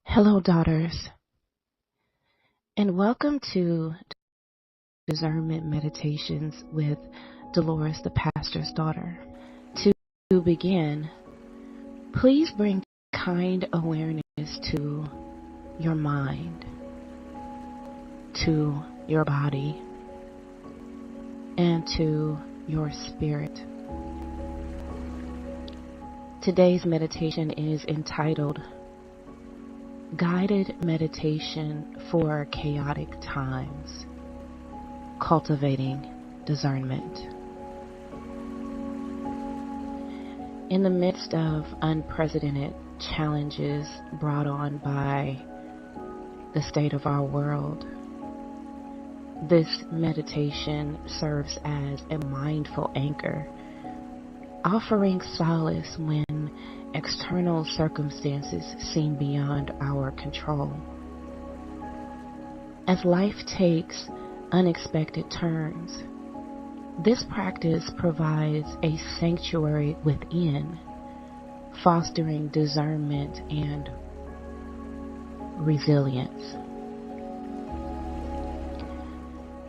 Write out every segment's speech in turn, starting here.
Hello, daughters, and welcome to Discernment Meditations with Delores, the pastor's daughter. To begin, please bring kind awareness to your mind, to your body, and to your spirit. Today's meditation is entitled Guided Meditation for Chaotic Times, Cultivating Discernment. In the midst of unprecedented challenges brought on by the state of our world, this meditation serves as a mindful anchor, offering solace when external circumstances seem beyond our control. As life takes unexpected turns, this practice provides a sanctuary within, fostering discernment and resilience.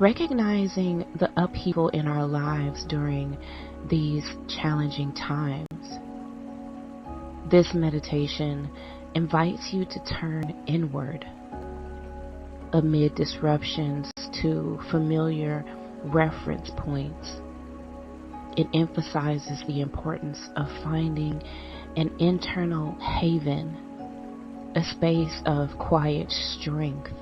Recognizing the upheaval in our lives during these challenging times, this meditation invites you to turn inward amid disruptions to familiar reference points. It emphasizes the importance of finding an internal haven, a space of quiet strength,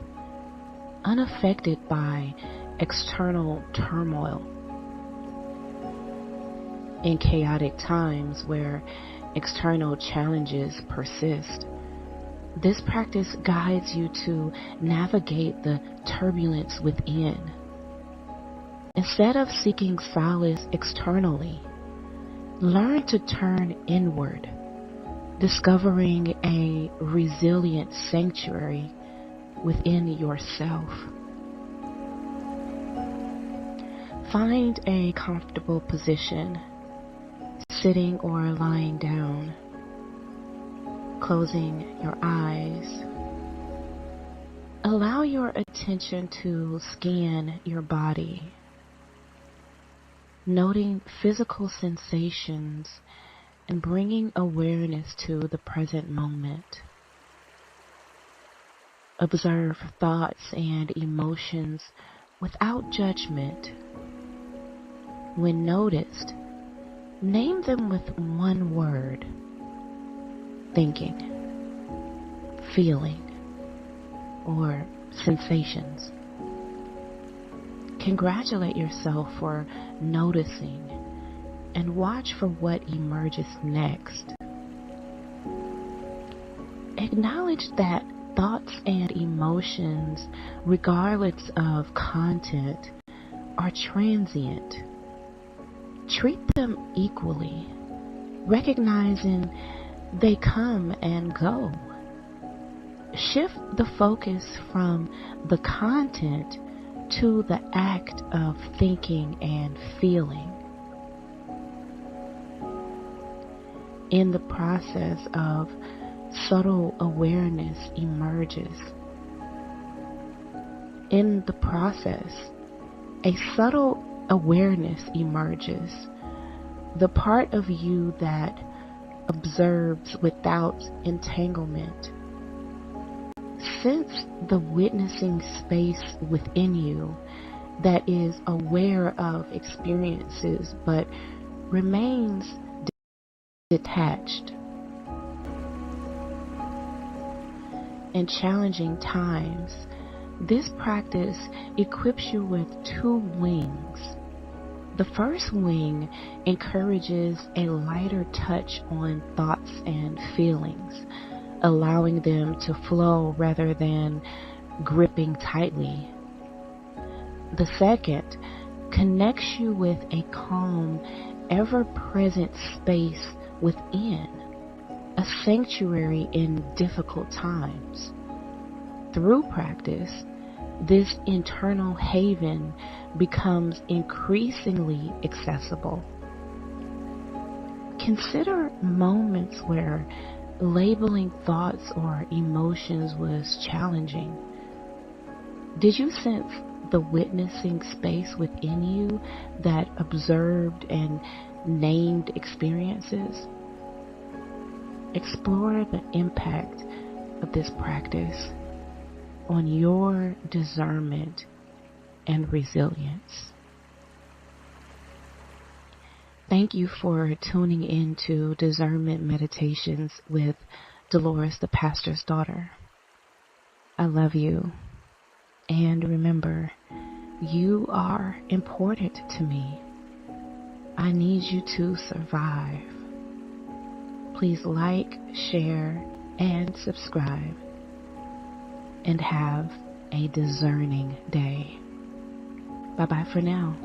unaffected by external turmoil. In chaotic times where external challenges persist, this practice guides you to navigate the turbulence within. Instead of seeking solace externally, learn to turn inward, discovering a resilient sanctuary within yourself. Find a comfortable position, sitting or lying down, closing your eyes. Allow your attention to scan your body, noting physical sensations and bringing awareness to the present moment. Observe thoughts and emotions without judgment. When noticed, name them with one word: thinking, feeling, or sensations. Congratulate yourself for noticing and watch for what emerges next. Acknowledge that thoughts and emotions, regardless of content, are transient. Treat them equally, recognizing they come and go. Shift the focus from the content to the act of thinking and feeling. In the process of subtle awareness emerges. In the process, a subtle awareness emerges, the part of you that observes without entanglement. Sense the witnessing space within you that is aware of experiences but remains detached. In challenging times, this practice equips you with two wings. The first wing encourages a lighter touch on thoughts and feelings, allowing them to flow rather than gripping tightly. The second connects you with a calm, ever-present space within, a sanctuary in difficult times. Through practice, this internal haven becomes increasingly accessible. Consider moments where labeling thoughts or emotions was challenging. Did you sense the witnessing space within you that observed and named experiences? Explore the impact of this practice on your discernment and resilience. Thank you for tuning in to Discernment Meditations with Delores, the pastor's daughter. I love you. And remember, you are important to me. I need you to survive. Please like, share, and subscribe. And have a discerning day. Bye-bye for now.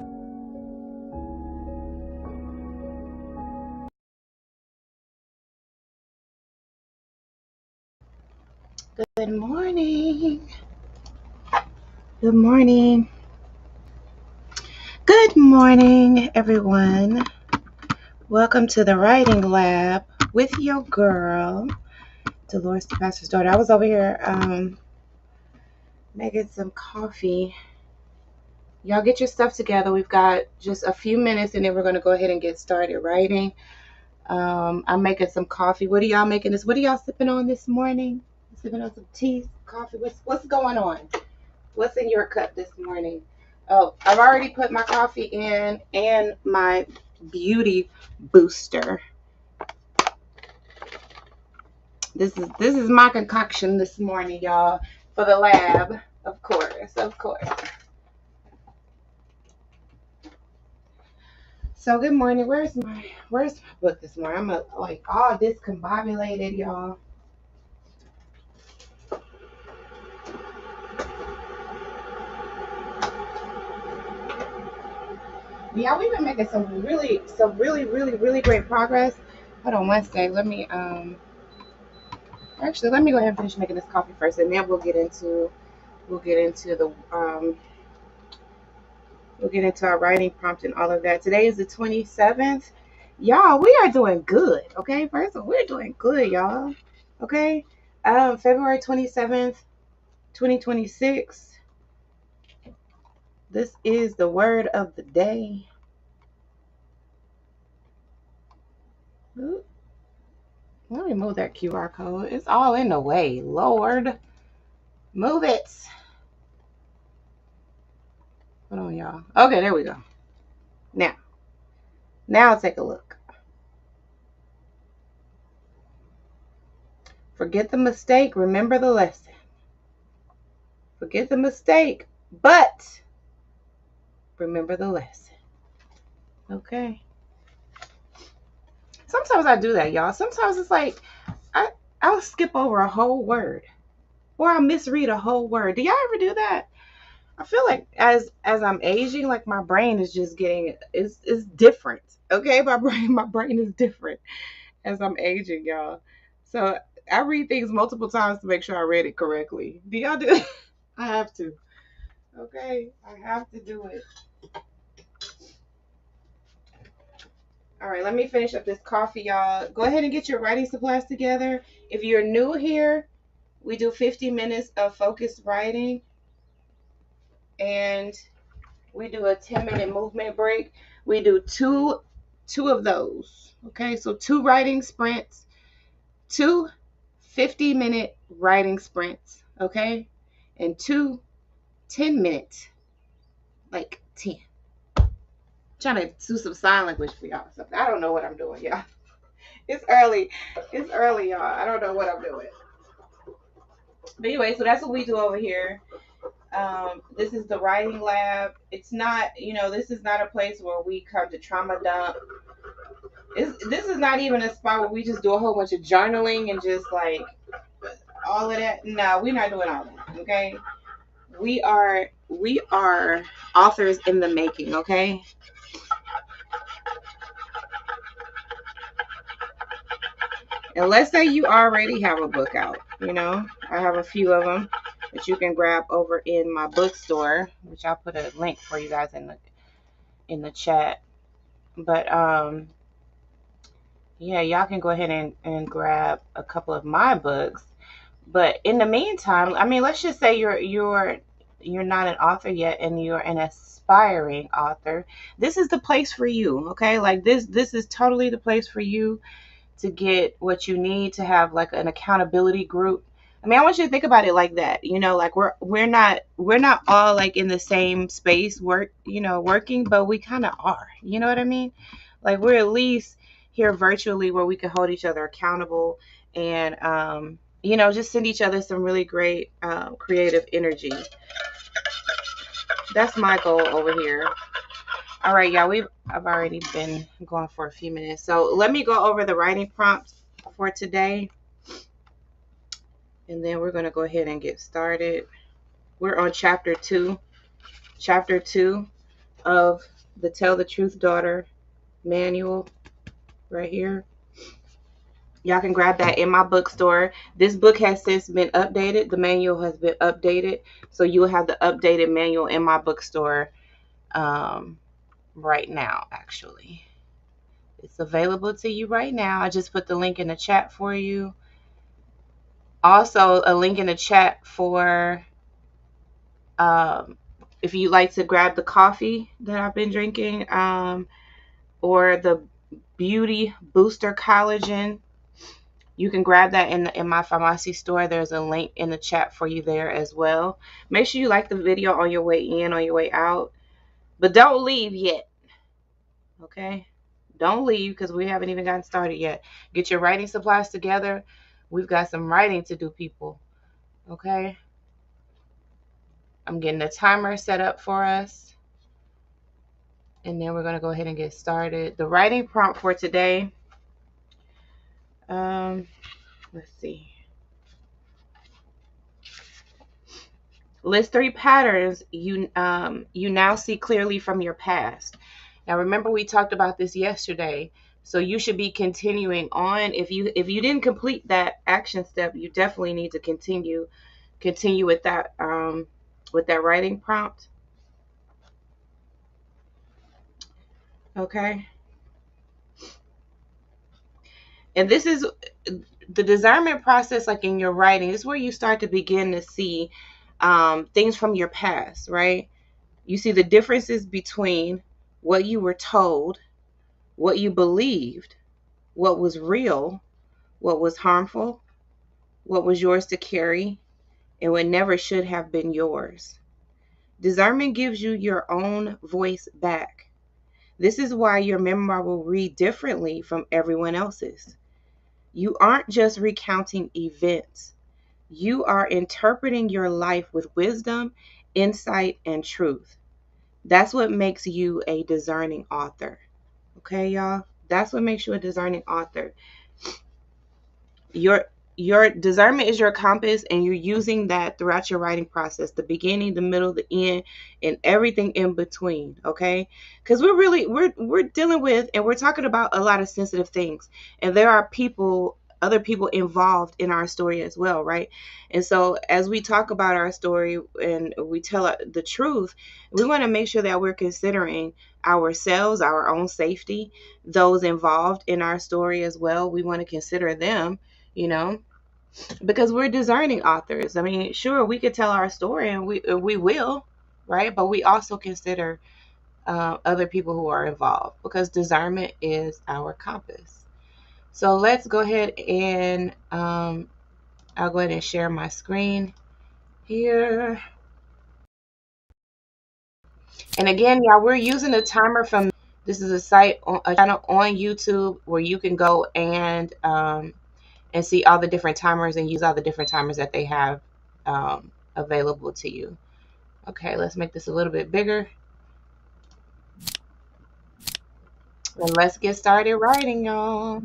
Good morning. Good morning. Good morning, everyone. Welcome to the writing lab with your girl, Delores, the pastor's daughter. I was over here making some coffee. Y'all get your stuff together. We've got just a few minutes and then we're going to go ahead and get started writing. I'm making some coffee. What are y'all making this? What are y'all sipping on this morning? Sipping on some tea, coffee. What's going on? What's in your cup this morning? Oh, I've already put my coffee in and my beauty booster. This is my concoction this morning, y'all, for the lab, of course. So good morning. Where's my book this morning? I'm like all discombobulated, y'all. Yeah, we've been making some really great progress. Hold on one sec. Let me go ahead and finish making this coffee first, and then we'll get into our writing prompt and all of that. Today is the 27th. Y'all, we are doing good. Okay, first of all, we're doing good, y'all. Okay, February 27th, 2026. This is the word of the day. Ooh, let me move that QR code. It's all in the way. Lord, move it. Hold on, y'all. Okay, there we go. Now take a look. Forget the mistake. Remember the lesson. Forget the mistake, but remember the lesson. Okay. Sometimes I do that, y'all. Sometimes it's like I'll skip over a whole word, or I'll misread a whole word. Do y'all ever do that? I feel like as I'm aging, like my brain is just getting is different. Okay, my brain is different as I'm aging, y'all. So I read things multiple times to make sure I read it correctly. Do y'all do it? I have to. Okay, I have to do it. All right, let me finish up this coffee, y'all. Go ahead and get your writing supplies together. If you're new here, we do 50 minutes of focused writing, and we do a 10-minute movement break. We do two of those. Okay, so 2 writing sprints, 2 50-minute writing sprints, okay, and 2 10-minute, like 10. I'm trying to do some sign language for y'all. I don't know what I'm doing, y'all. It's early, y'all. I don't know what I'm doing. But anyway, so that's what we do over here. This is the writing lab. It's not, this is not a place where we come to trauma dump. This is not even a spot where we just do a whole bunch of journaling and just like all of that. No, we're not doing all that. Okay, we are authors in the making. Okay. And let's say you already have a book out. I have a few of them that you can grab over in my bookstore, which I'll put a link for you guys in the chat. But yeah, y'all can go ahead and grab a couple of my books. But in the meantime, I mean, let's just say you're not an author yet and you're an aspiring author. This is the place for you, okay? Like this is totally the place for you to get what you need to have like an accountability group. I mean, I want you to think about it like that. You know, like we're not all like in the same space working, but we kind of are. You know what I mean? Like we're at least here virtually where we can hold each other accountable and just send each other some really great creative energy. That's my goal over here. All right, y'all. I've already been going for a few minutes, so let me go over the writing prompts for today, and then we're going to go ahead and get started. We're on chapter two of the Tell the Truth Daughter manual right here. Y'all can grab that in my bookstore. This book has since been updated. The manual has been updated, so you will have the updated manual in my bookstore right now. Actually, it's available to you right now. I just put the link in the chat for you. Also, a link in the chat for if you'd like to grab the coffee that I've been drinking, or the Beauty Booster Collagen. You can grab that in my pharmacy store. There's a link in the chat for you there as well. Make sure you like the video on your way in, on your way out. But don't leave yet. Okay? Don't leave because we haven't even gotten started yet. Get your writing supplies together. We've got some writing to do, people. Okay? I'm getting the timer set up for us. And then we're going to go ahead and get started. The writing prompt for today. Let's see. List 3 patterns you now see clearly from your past. Now remember we talked about this yesterday, so you should be continuing on. If you didn't complete that action step, you definitely need to continue with that writing prompt. Okay. And this is the discernment process, like in your writing. This is where you start to begin to see things from your past, right? You see the differences between what you were told, what you believed, what was real, what was harmful, what was yours to carry, and what never should have been yours. Discernment gives you your own voice back. This is why your memoir will read differently from everyone else's. You aren't just recounting events. You are interpreting your life with wisdom, insight, and truth. That's what makes you a discerning author. Okay, y'all? That's what makes you a discerning author. Your discernment is your compass, and you're using that throughout your writing process, the beginning, the middle, the end, and everything in between. Okay, because we're dealing with, and we're talking about a lot of sensitive things, and there are other people involved in our story as well, right? And so as we talk about our story and we tell the truth, we want to make sure that we're considering ourselves, our own safety, those involved in our story as well. We want to consider them, you know, because we're discerning authors. I mean, sure, we could tell our story, and we will, right? But we also consider other people who are involved, because discernment is our compass. So let's go ahead and I'll go ahead and share my screen here. And again, y'all, we're using a timer from, this is a channel on YouTube where you can go and see all the different timers and use all the different timers that they have available to you. Okay, let's make this a little bit bigger. And let's get started writing, y'all.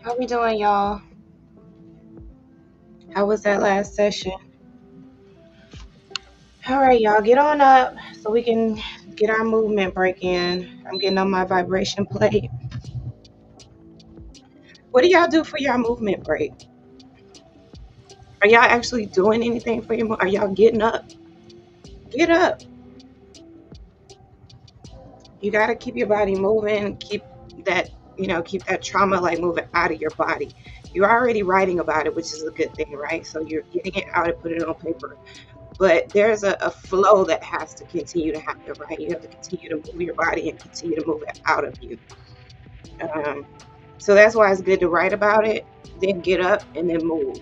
How we doing, y'all? How was that last session? All right, y'all, get on up so we can get our movement break in. I'm getting on my vibration plate. What do y'all do for your movement break? Are y'all actually doing anything for your? Are y'all getting up? Get up. You gotta keep your body moving. Keep that, keep that trauma like moving out of your body. You're already writing about it, which is a good thing, right? So you're getting it out and putting it on paper. But there's a flow that has to continue to happen, right? You have to continue to move your body and continue to move it out of you. Um, so that's why it's good to write about it, then get up and then move.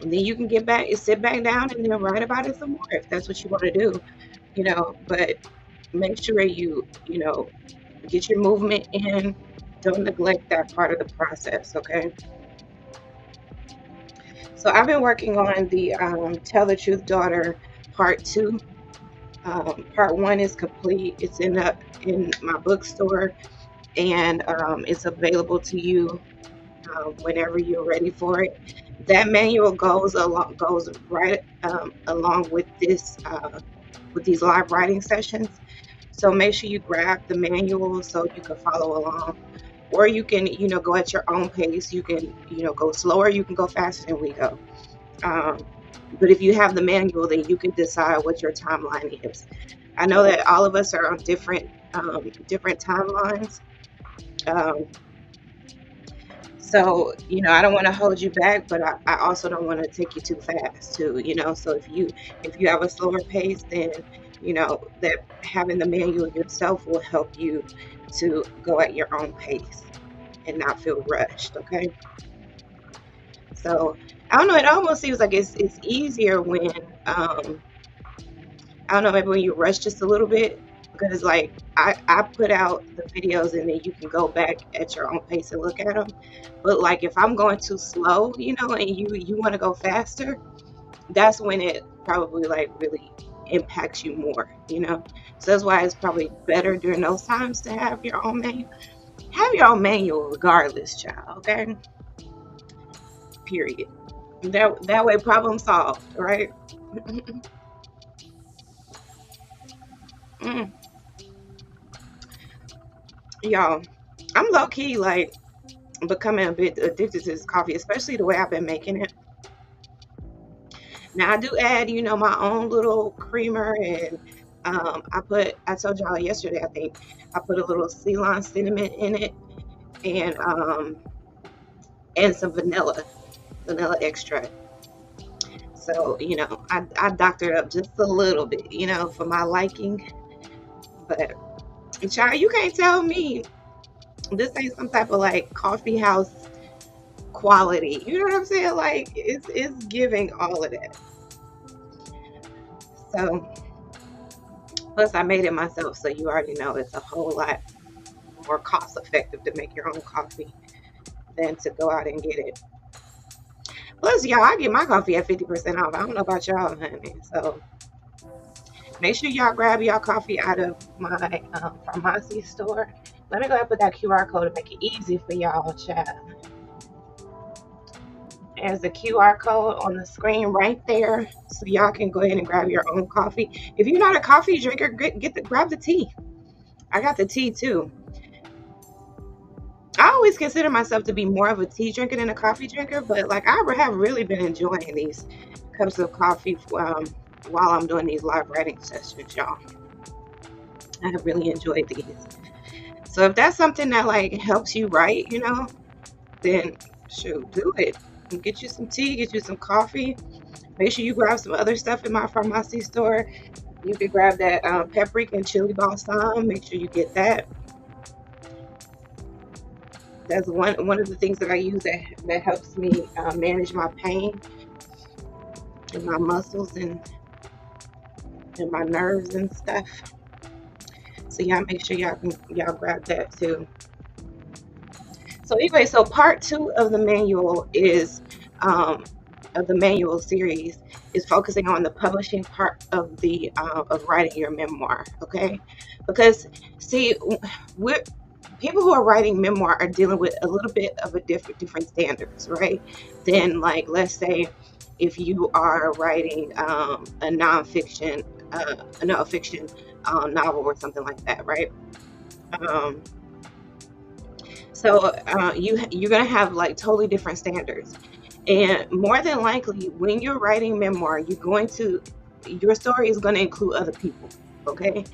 And then you can get back and sit back down and then write about it some more if that's what you want to do, but make sure you get your movement in. Don't neglect that part of the process, okay? So I've been working on the Tell the Truth Daughter Part 2. Part 1 is complete. It's in my bookstore, and it's available to you whenever you're ready for it. That manual goes right along with with these live writing sessions. So make sure you grab the manual so you can follow along, or you can go at your own pace. You can go slower. You can go faster than we go. But if you have the manual, then you can decide what your timeline is. I know that all of us are on different timelines. Um, so I don't want to hold you back, but I also don't want to take you too fast too. So if you have a slower pace, then that having the manual yourself will help you to go at your own pace and not feel rushed. Okay. So I don't know. It almost seems like it's easier when I don't know, maybe when you rush just a little bit, because like I put out the videos and then you can go back at your own pace and look at them. But like if I'm going too slow, and you want to go faster, that's when it probably like really impacts you more. So that's why it's probably better during those times to have your own manual. Have your own manual regardless, child. Okay. Period. That way, problem solved, right? Mm, y'all, I'm low key like becoming a bit addicted to this coffee, especially the way I've been making it. Now I do add, my own little creamer, and I told y'all yesterday, I think I put a little Ceylon cinnamon in it, and some vanilla extract. So I doctored up just a little bit, for my liking. But child, you can't tell me this ain't some type of like coffee house quality. You know what I'm saying? Like it's giving all of that. So plus I made it myself, so you already know it's a whole lot more cost effective to make your own coffee than to go out and get it. Plus, y'all, I get my coffee at 50% off. I don't know about y'all, honey. So make sure y'all grab y'all coffee out of my pharmacy store. Let me go ahead and put that QR code to make it easy for y'all, chat. There's a QR code on the screen right there, so y'all can go ahead and grab your own coffee. If you're not a coffee drinker, grab the tea. I got the tea too. I always consider myself to be more of a tea drinker than a coffee drinker, but like I have really been enjoying these cups of coffee while I'm doing these live writing sessions, y'all. I have really enjoyed these. So if that's something that like helps you write, then shoot, do it. Get you some tea, get you some coffee. Make sure you grab some other stuff in my pharmacy store. You can grab that paprika and chili balsam. Make sure you get that. That's one of the things that I use that helps me manage my pain in my muscles and my nerves and stuff. So y'all make sure y'all grab that too. So anyway, so part 2 of the manual is of the manual series is focusing on the publishing part of the of writing your memoir. Okay, because see, people who are writing memoir are dealing with a little bit of a different standards, right? Than, like, let's say if you are writing a nonfiction, no, a fiction novel or something like that, right? Um, so you're gonna have like totally different standards, and more than likely, when you're writing memoir, your story is going to include other people, okay?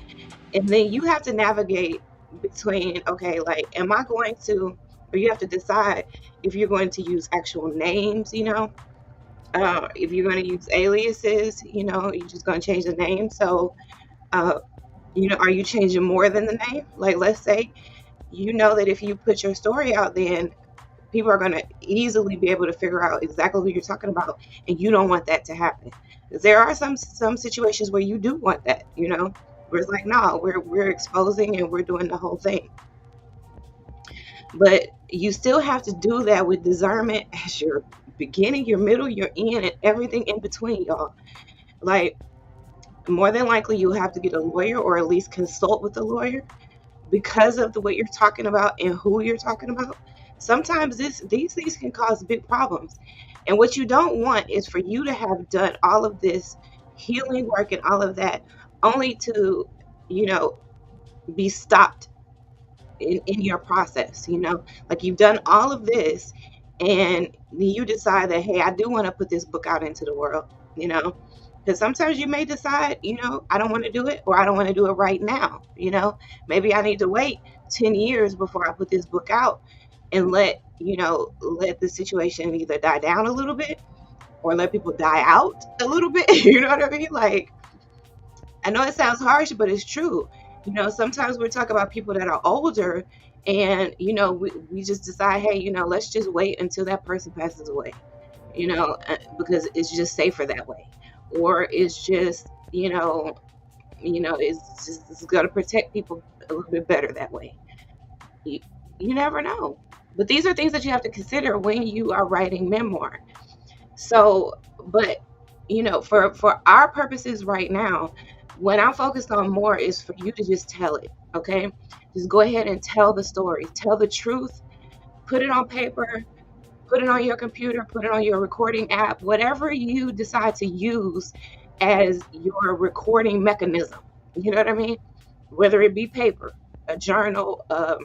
And then you have to navigate between, okay, like, am I going to, or you have to decide if you're going to use actual names, if you're going to use aliases, you're just going to change the name. So, uh, are you changing more than the name? Like, let's say, that if you put your story out, then people are going to easily be able to figure out exactly who you're talking about, and you don't want that to happen. There are some situations where you do want that, where it's like, no, we're exposing and we're doing the whole thing. But you still have to do that with discernment as your beginning, your middle, your end, and everything in between, y'all. Like, more than likely, you'll have to get a lawyer, or at least consult with a lawyer, because of what you're talking about and who you're talking about. Sometimes these things can cause big problems. And what you don't want is for you to have done all of this healing work and all of that, only to, be stopped in your process, like, you've done all of this and you decide that, hey, I do want to put this book out into the world, because sometimes you may decide, I don't want to do it, or I don't want to do it right now. Maybe I need to wait 10 years before I put this book out, and let the situation either die down a little bit, or let people die out a little bit. You know what I mean? Like, I know it sounds harsh, but it's true. Sometimes we're talking about people that are older, and we just decide, hey, let's just wait until that person passes away, because it's just safer that way, or it's just it's going to protect people a little bit better that way. You never know. But these are things that you have to consider when you are writing memoir. So, but for our purposes right now, what I'm focused on more is for you to just tell it, okay? Just go ahead and tell the story, tell the truth, put it on paper, put it on your computer, put it on your recording app, whatever you decide to use as your recording mechanism. You know what I mean? Whether it be paper, a journal, a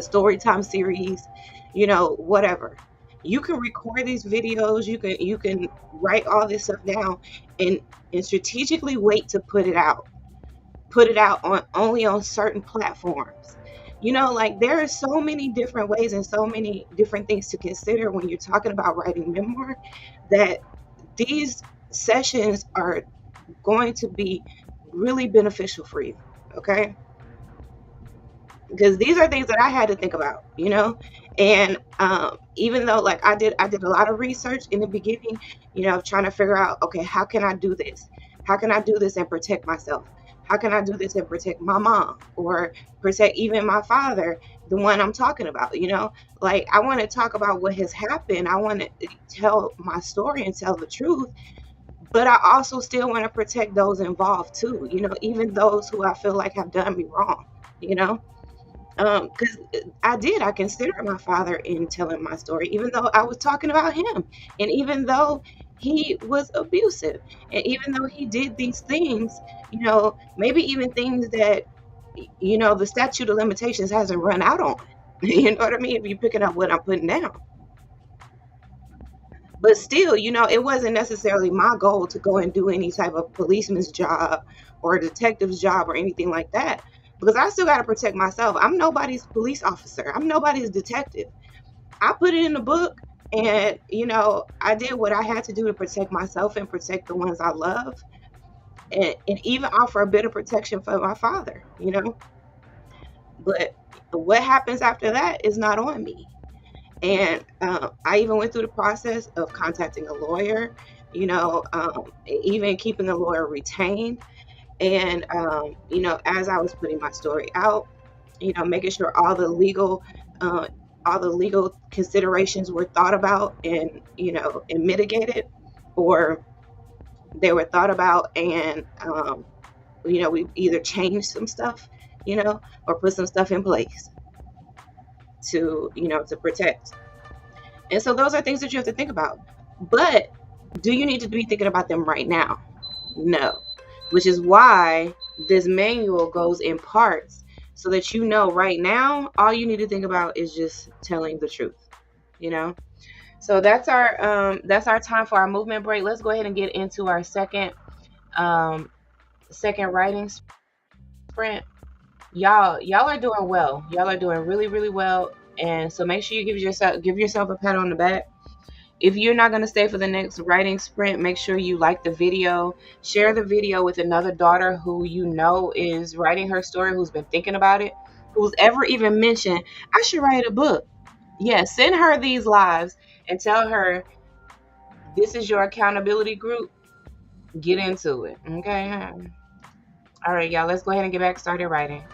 story time series, whatever. You can record these videos. You can write all this stuff down, and strategically wait to put it out. Put it out only on certain platforms. Like, there are so many different ways and so many different things to consider when you're talking about writing memoir, that these sessions are going to be really beneficial for you, okay? Because these are things that I had to think about, and even though, like, I did a lot of research in the beginning, trying to figure out, okay, how can I do this? How can I do this and protect myself? How can I do this and protect my mom, or protect even my father, the one I'm talking about? Like, I want to talk about what has happened. I want to tell my story and tell the truth, but I also still want to protect those involved too, even those who I feel like have done me wrong, because I considered my father in telling my story, even though I was talking about him, and even though he was abusive, and even though he did these things, maybe even things that, the statute of limitations hasn't run out on. You know what I mean? If you're picking up what I'm putting down. But still, it wasn't necessarily my goal to go and do any type of policeman's job or a detective's job or anything like that, because I still got to protect myself. I'm nobody's police officer. I'm nobody's detective. I put it in the book, and, I did what I had to do to protect myself and protect the ones I love, and even offer a bit of protection for my father, But what happens after that is not on me. And I even went through the process of contacting a lawyer, even keeping a lawyer retained. And, as I was putting my story out, making sure all the legal considerations were thought about and, and mitigated, or they were thought about and, we either changed some stuff or put some stuff in place to protect. And so those are things that you have to think about. But do you need to be thinking about them right now? No. Which is why this manual goes in parts, so that right now all you need to think about is just telling the truth. you know so that's our time for our movement break. Let's go ahead and get into our second writing sprint. Y'all are doing well. Y'all are doing really, really well. And so make sure you give yourself a pat on the back. If you're not going to stay for the next writing sprint, make sure you like the video, share the video with another daughter who is writing her story, who's been thinking about it, who's ever even mentioned, I should write a book. Yeah, send her these lives and tell her this is your accountability group. Get into it. Okay. All right, y'all, let's go ahead and get back started writing.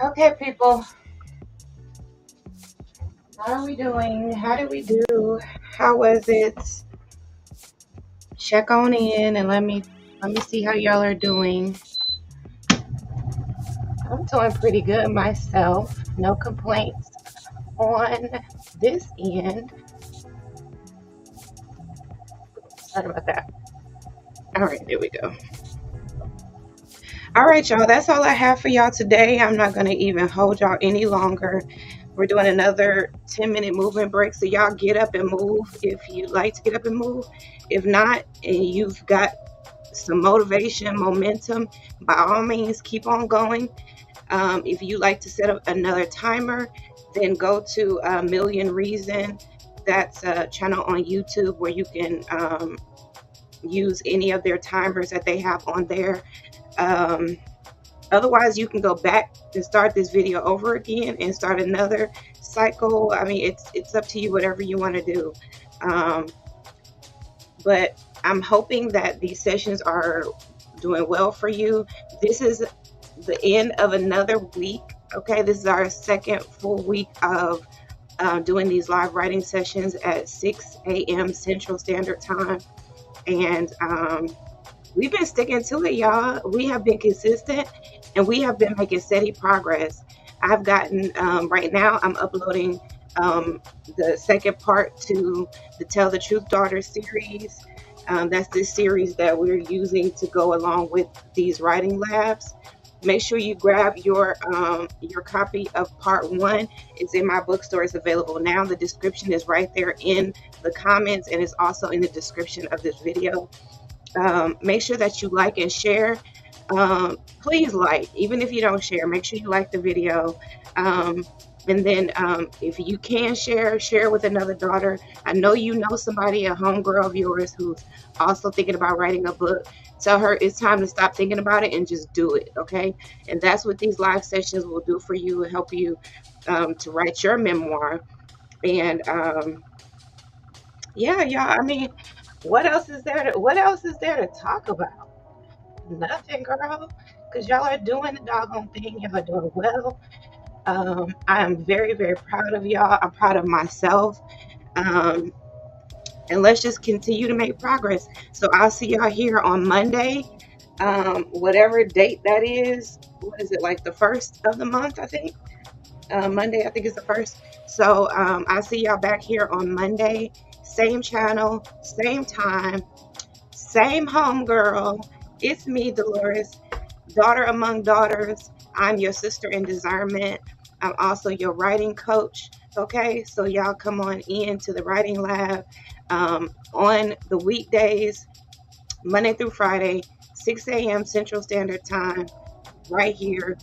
Okay, people, how are we doing? How did we do? How was it? Check on in and let me see how y'all are doing. I'm doing pretty good myself. No complaints on this end. Sorry about that. All right, there we go. All right, y'all. That's all I have for y'all today. I'm not going to even hold y'all any longer. We're doing another 10-minute movement break. So y'all get up and move if you like to get up and move. If not, and you've got some motivation, momentum, by all means, keep on going. If you like to set up another timer, then go to A Million Reason. That's a channel on YouTube where you can use any of their timers that they have on there. Otherwise, you can go back and start this video over again and start another cycle. I mean, it's up to you, whatever you want to do. But I'm hoping that these sessions are doing well for you. This is the end of another week. Okay, this is our second full week of doing these live writing sessions at 6 a.m. Central Standard Time. And we've been sticking to it, y'all. We have been consistent and we have been making steady progress. I've gotten, right now, I'm uploading the second part to the Tell the Truth Daughter series. That's this series that we're using to go along with these writing labs. Make sure you grab your copy of part 1. It's in my bookstore. It's available now. The description is right there in the comments, and it's also in the description of this video. Make sure that you like and share. Please like, even if you don't share, make sure you like the video. And then if you can share with another daughter. I know you know somebody, a homegirl of yours, who's also thinking about writing a book. Tell her it's time to stop thinking about it and just do it, okay? And that's what these live sessions will do for you, help you to write your memoir. And yeah, y'all, I mean, what else is there to talk about? Nothing, girl, because y'all are doing the doggone thing. Y'all are doing well. I am very, very proud of y'all. I'm proud of myself. And let's just continue to make progress. So I'll see y'all here on Monday, whatever date that is. What is it, like the 1st of the month, I think? Monday, I think is the 1st. So I'll see y'all back here on Monday. Same channel, same time, same homegirl. It's me, Delores, daughter among daughters. I'm your sister in discernment. I'm also your writing coach. Okay, so y'all come on in to the writing lab on the weekdays, Monday through Friday, 6 a.m. Central Standard Time, right here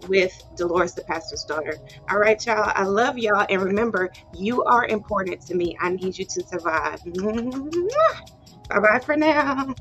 with Delores, the pastor's daughter. All right, y'all. I love y'all. And remember, you are important to me. I need you to survive. Bye-bye for now.